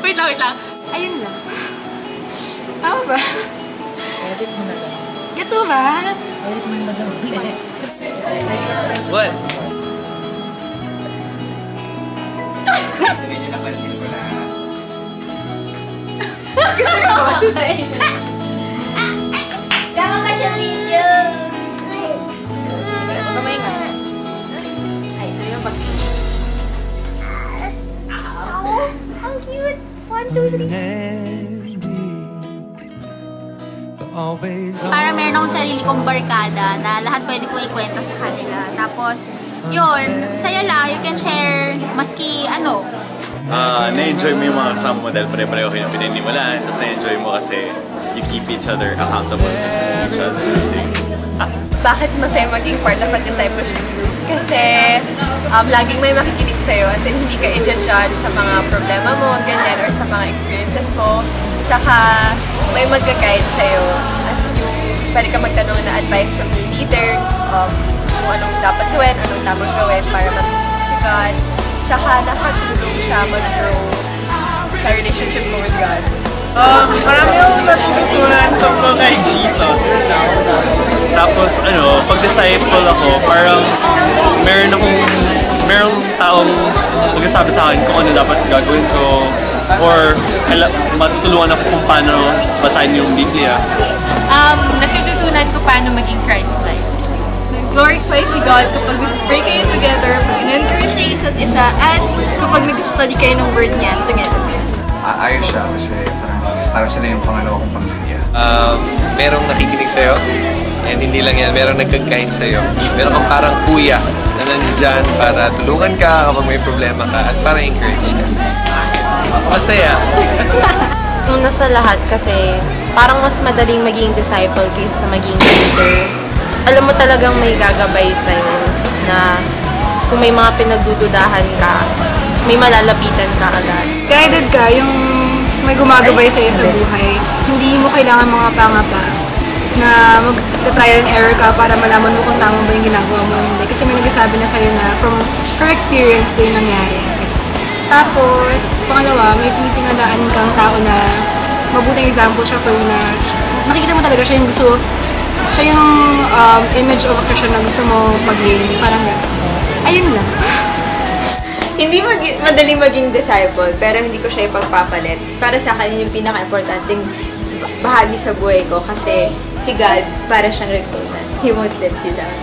Wait lang. Ayun lang. Tama ba? Edit mo na lang. Gets mo ba? Edit mo na lang. What? Hindi nyo napansin ko na. Gusto mo kasi sa inyo. Sama ka sa video. Huwag ka maingat. Ay, so yung pag... Ang cute. 1, 2, 3. Para meron akong sarili kong barkada na lahat pwede ko ikwenta sa kanila. Tapos, yun, sa'yo lang, you can share maski ano. Na-enjoy mo yung mga kasama mo dahil pare-pareho kayo yung pininimulaan. Tapos na-enjoy mo kasi you keep each other accountable to each other. Bakit masaya maging part of a discipleship group? Kasi laging may makikinig sa'yo, as in hindi ka i-judge sa mga problema mo, ganyan, or sa mga experiences mo. Tsaka may mag-guide sa'yo, as in yung pwede ka magtanong na advice from your leader, kung anong dapat gawin, anong dapat gawin para mag-succeed si God. Tsaka nakatulong siya mag-grow sa relationship mo with God. Marami akong natutunan tungkol kay Jesus. Tapos pag-disciple ako, parang merong taong magsasabi sa akin kung ano dapat gagawin ko or matutulungan ako kung paano basahin yung Biblia. Natututunan ko paano maging Christ-like. Glorify si God kapag nag-pray kayo together, pag in-encourage niya isa't isa, at kapag nag-study kayo ng word niya together. Ayos siya kasi parang sila yung pangalawa kong pamilya. Merong nakikinig sa'yo, and hindi lang yan, merong nag-guide sa'yo. Meron kang parang kuya na nandiyan para tulungan ka kapag may problema ka at para encourage ka. Masaya. Una sa lahat kasi parang mas madaling maging disciple kaysa maging leader. Alam mo talagang may gagabay sa'yo na kung may mga pinagdududahan ka, may malalapitan ka agad. Guided ka, yung may gumagabay sa'yo sa buhay. Hindi mo kailangan mga pangapa na mag-trial and error ka para malaman mo kung tama ba yung ginagawa mo o hindi. Kasi may nagsasabi na sa'yo na from experience ito yung nangyari. Tapos, pangalawa, may tinitingalaan kang tao na mabuting example siya for na nakikita mo talaga siya yung gusto, siya yung image of a Christian na gusto mo maging, parang gano'n. Ayun lang. Hindi madaling maging disciple, pero hindi ko siya ipagpapalit. Para sa akin, yun yung pinaka-importanting bahagi sa buhay ko kasi si God, para siyang resultant. He won't let you down.